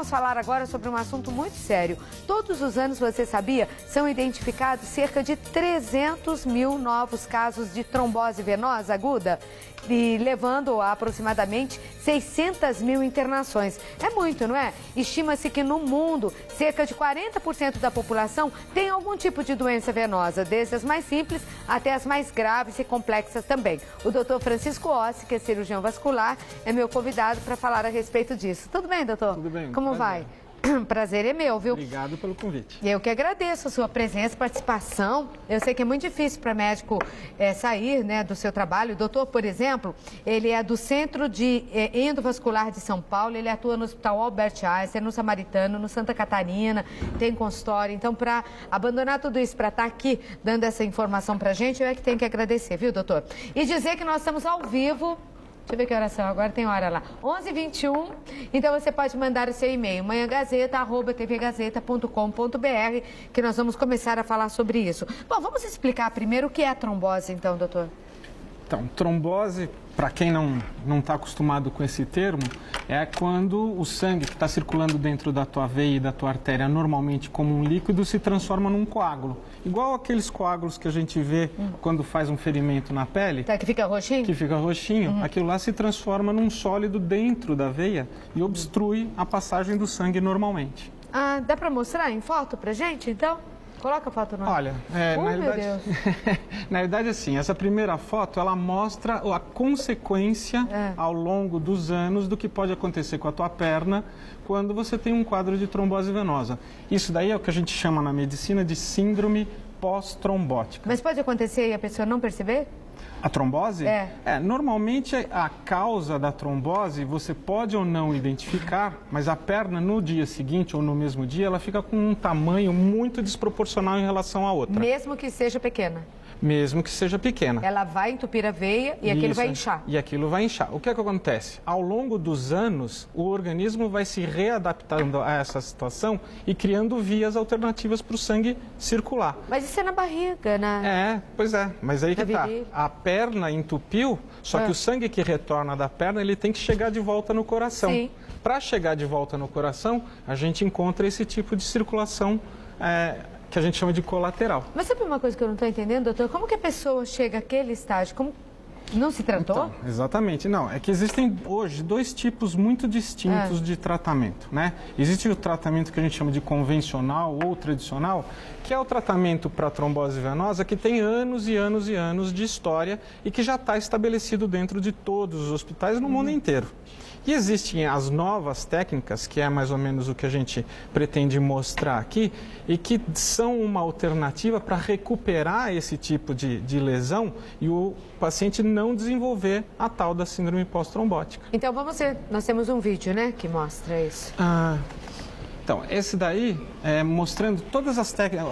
vamos falar agora sobre um assunto muito sério. Todos os anos, você sabia, são identificados cerca de 300 mil novos casos de trombose venosa aguda, e levando a aproximadamente 600 mil internações. É muito, não é? Estima-se que no mundo, cerca de 40% da população tem algum tipo de doença venosa, desde as mais simples até as mais graves e complexas também. O doutor Francisco Ossi, que é cirurgião vascular, é meu convidado para falar a respeito disso. Tudo bem, doutor? Tudo bem. Como vai? Prazer é meu, viu? Obrigado pelo convite. Eu que agradeço a sua presença, participação. Eu sei que é muito difícil para médico sair, né, do seu trabalho. O doutor, por exemplo, ele é do Centro de Endovascular de São Paulo, ele atua no Hospital Albert Einstein, no Samaritano, no Santa Catarina, tem consultório. Então, para abandonar tudo isso, para estar aqui dando essa informação para a gente, eu é que tenho que agradecer, viu, doutor? E dizer que nós estamos ao vivo. Deixa eu ver que horas são, agora tem hora lá. 11h21, então você pode mandar o seu e-mail, manhãgazeta@tvgazeta.com.br, que nós vamos começar a falar sobre isso. Bom, vamos explicar primeiro o que é a trombose, então, doutor. Então, trombose, para quem não está acostumado com esse termo, é quando o sangue que está circulando dentro da tua veia e da tua artéria, normalmente como um líquido, se transforma num coágulo. Igual aqueles coágulos que a gente vê quando faz um ferimento na pele. Tá, que fica roxinho? Que fica roxinho. Aquilo lá se transforma num sólido dentro da veia e obstrui a passagem do sangue normalmente. Ah, dá para mostrar em foto pra gente, então? Coloca a foto no ar. Olha, na verdade, assim, essa primeira foto, ela mostra a consequência ao longo dos anos do que pode acontecer com a tua perna quando você tem um quadro de trombose venosa. Isso daí é o que a gente chama na medicina de síndrome pós-trombótica. Mas pode acontecer e a pessoa não perceber? A trombose? Normalmente a causa da trombose você pode ou não identificar, mas a perna no dia seguinte ou no mesmo dia, ela fica com um tamanho muito desproporcional em relação à outra. Mesmo que seja pequena? Mesmo que seja pequena. Ela vai entupir a veia e aquilo vai inchar. E aquilo vai inchar. O que é que acontece? Ao longo dos anos, o organismo vai se readaptando a essa situação e criando vias alternativas para o sangue circular. Mas isso é na barriga, né? Pois é. Mas aí que tá. A perna entupiu, só que o sangue que retorna da perna, ele tem que chegar de volta no coração. Sim. Para chegar de volta no coração, a gente encontra esse tipo de circulação que a gente chama de colateral. Mas sabe uma coisa que eu não estou entendendo, doutor? Como que a pessoa chega àquele estágio? Como não se tratou? Então, exatamente. Não, é que existem hoje dois tipos muito distintos de tratamento, né? Existe o tratamento que a gente chama de convencional ou tradicional, que é o tratamento para trombose venosa que tem anos e anos e anos de história e que já está estabelecido dentro de todos os hospitais no mundo inteiro. E existem as novas técnicas, que é mais ou menos o que a gente pretende mostrar aqui, e que são uma alternativa para recuperar esse tipo de lesão e o paciente não desenvolver a tal da síndrome pós-trombótica. Então vamos ver, nós temos um vídeo, né, que mostra isso. Então, esse daí é mostrando todas as técnicas.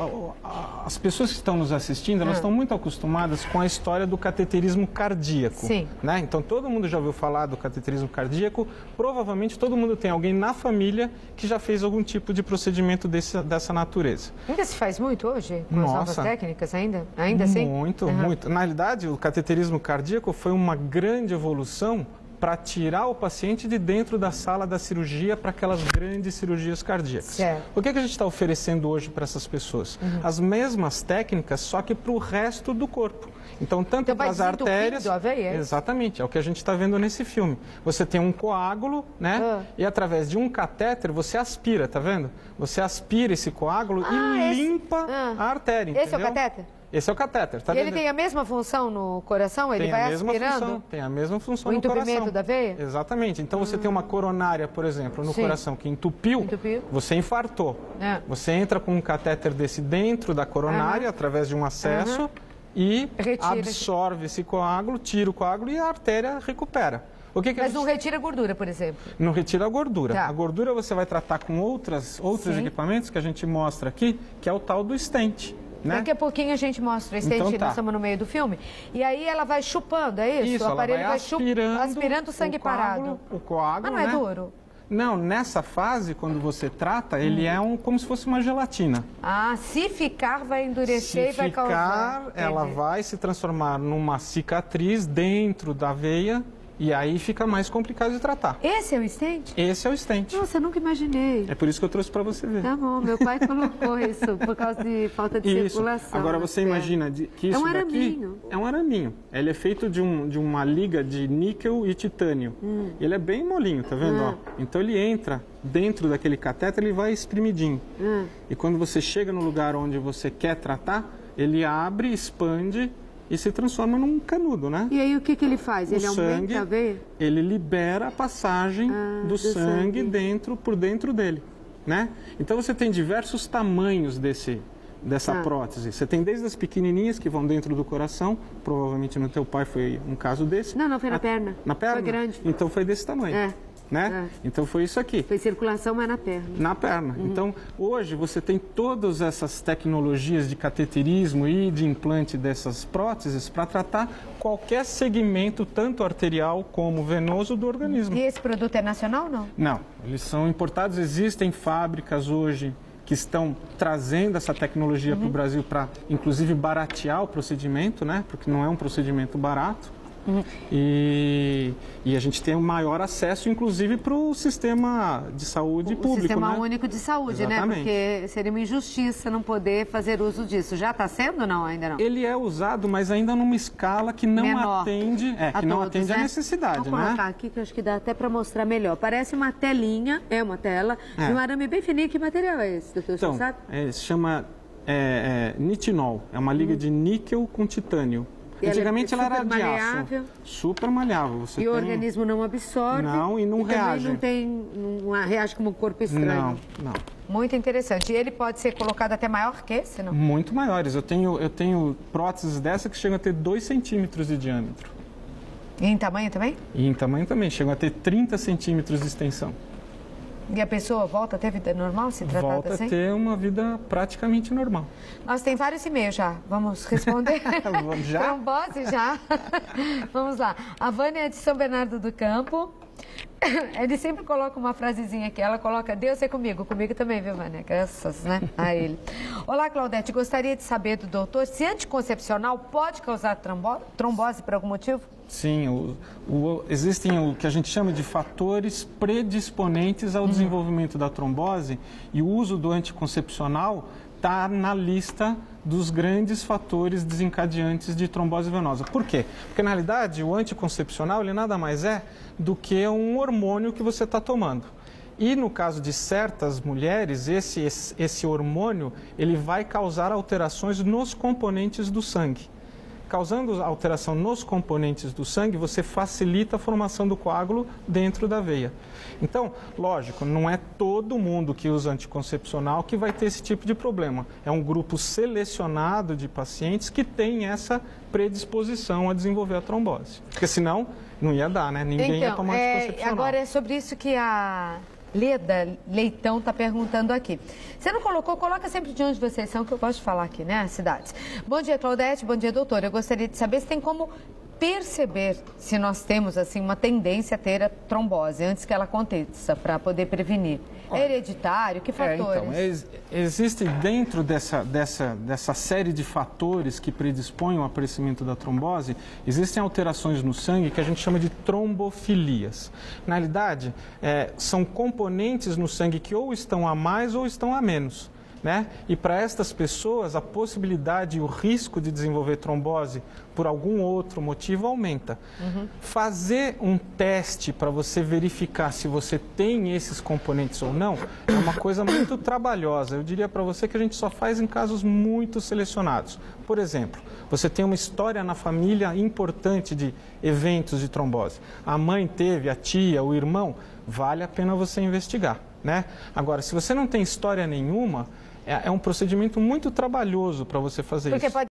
As pessoas que estão nos assistindo, elas estão muito acostumadas com a história do cateterismo cardíaco. Sim. Né? Então, todo mundo já ouviu falar do cateterismo cardíaco. Provavelmente, todo mundo tem alguém na família que já fez algum tipo de procedimento dessa natureza. Ainda se faz muito hoje? Com as novas técnicas ainda? Ainda assim? Sim? Muito. Na realidade, o cateterismo cardíaco foi uma grande evolução para tirar o paciente de dentro da sala da cirurgia para aquelas grandes cirurgias cardíacas. Certo. O que a gente está oferecendo hoje para essas pessoas? As mesmas técnicas, só que para o resto do corpo. Então, tanto para as artérias... A veia, exatamente, é o que a gente está vendo nesse filme. Você tem um coágulo, né? E através de um catéter, você aspira, tá vendo? Você aspira esse coágulo e limpa a artéria, Esse entendeu? é o catéter? Esse é o catéter, tá vendo? Ele tem a mesma função no coração? Ele vai aspirando? Tem a mesma função no coração. O entupimento da veia? Exatamente. Então, você tem uma coronária, por exemplo, no coração que entupiu, você infartou. Você entra com um catéter desse dentro da coronária, através de um acesso, e absorve esse coágulo, tira o coágulo e a artéria recupera. Mas não retira a gordura, por exemplo? Não retira a gordura. A gordura você vai tratar com outros equipamentos que a gente mostra aqui, que é o tal do stent. Né? Daqui a pouquinho a gente mostra o stent, então, nós estamos no meio do filme. E aí ela vai chupando, é isso? Isso, o aparelho vai aspirando o sangue parado. O coágulo, mas não é duro? Não, nessa fase, quando você trata, ele é como se fosse uma gelatina. Se ficar, vai endurecer e vai causar. Se ficar, ela vai se transformar numa cicatriz dentro da veia E aí fica mais complicado de tratar. Esse é o stent? Esse é o stent. Nossa, eu nunca imaginei. É por isso que eu trouxe para você ver. Tá bom, meu pai colocou isso por causa de falta de circulação. Agora você imagina que isso daqui é um araminho. Ele é feito de uma liga de níquel e titânio. Ele é bem molinho, tá vendo? Ó? Então ele entra dentro daquele catéter, ele vai espremidinho. E quando você chega no lugar onde você quer tratar, ele abre, expande e se transforma num canudo, né? E aí o que ele faz? Ele aumenta a veia? Ele libera a passagem do sangue por dentro dele, né? Então você tem diversos tamanhos dessa prótese. Você tem desde as pequenininhas que vão dentro do coração, provavelmente no teu pai foi um caso desse. Não, foi na perna. Na perna? Foi grande. Então foi desse tamanho. Né? Então foi isso aqui. Foi circulação, mas na perna. Na perna. Então, hoje você tem todas essas tecnologias de cateterismo e de implante dessas próteses para tratar qualquer segmento, tanto arterial como venoso, do organismo. E esse produto é nacional ou não? Não, eles são importados. Existem fábricas hoje que estão trazendo essa tecnologia para o Brasil para, inclusive, baratear o procedimento, né? Porque não é um procedimento barato. E a gente tem um maior acesso, inclusive, para o sistema de saúde público. O Sistema Único de Saúde, Exatamente. né? Porque seria uma injustiça não poder fazer uso disso. Já está sendo ou não? Ainda não? Ele é usado, mas ainda numa escala que não atende, não atende a necessidade, Vou colocar aqui, que eu acho que dá até para mostrar melhor. Parece uma telinha, uma tela, de um arame bem fininho. Que material é esse, doutor? Então, você sabe? Se chama nitinol. É uma liga de níquel com titânio. Antigamente ela era de aço. Super maleável. E o organismo não absorve. Não, e não reage. Não reage como um corpo estranho. Não. Muito interessante. E ele pode ser colocado até maior que esse, não? Muito maiores. Eu tenho próteses dessa que chegam a ter 2 centímetros de diâmetro. E em tamanho também? E em tamanho também. Chegam a ter 30 centímetros de extensão. E a pessoa volta a ter vida normal, se tratada volta assim? Volta a ter uma vida praticamente normal. Nós tem vários e-mails já. Vamos responder? Já? Trombose já. Vamos lá. A Vânia é de São Bernardo do Campo. Ele sempre coloca uma frasezinha aqui. Ela coloca, Deus é comigo. Comigo também, viu, Vânia? Graças, né, a ele. Olá, Claudete. Gostaria de saber do doutor se anticoncepcional pode causar trombose por algum motivo? Sim, existem o que a gente chama de fatores predisponentes ao desenvolvimento da trombose, e o uso do anticoncepcional está na lista dos grandes fatores desencadeantes de trombose venosa. Por quê? Porque, na realidade, o anticoncepcional ele nada mais é do que um hormônio que você está tomando. E no caso de certas mulheres, esse hormônio ele vai causar alterações nos componentes do sangue. Causando alteração nos componentes do sangue, você facilita a formação do coágulo dentro da veia. Então, lógico, não é todo mundo que usa anticoncepcional que vai ter esse tipo de problema. É um grupo selecionado de pacientes que tem essa predisposição a desenvolver a trombose. Porque senão, não ia dar, né? Ninguém ia tomar anticoncepcional. Agora é sobre isso que a Leda Leitão está perguntando aqui. Você não colocou? Coloca sempre de onde vocês são, que eu gosto de falar aqui, né? As cidades. Bom dia, Claudete. Bom dia, doutora. Eu gostaria de saber se tem como perceber se nós temos, assim, uma tendência a ter a trombose antes que ela aconteça, para poder prevenir. É hereditário? Que fatores? Então, existe dentro dessa série de fatores que predispõem ao aparecimento da trombose, existem alterações no sangue que a gente chama de trombofilias. Na realidade, são componentes no sangue que ou estão a mais ou estão a menos. Né? E para estas pessoas, a possibilidade e o risco de desenvolver trombose por algum outro motivo aumenta. Fazer um teste para você verificar se você tem esses componentes ou não é uma coisa muito trabalhosa. Eu diria para você que a gente só faz em casos muito selecionados. Por exemplo, você tem uma história na família importante de eventos de trombose. A mãe teve, a tia, o irmão, vale a pena você investigar. Né? Agora, se você não tem história nenhuma, é um procedimento muito trabalhoso para você fazer isso. Porque pode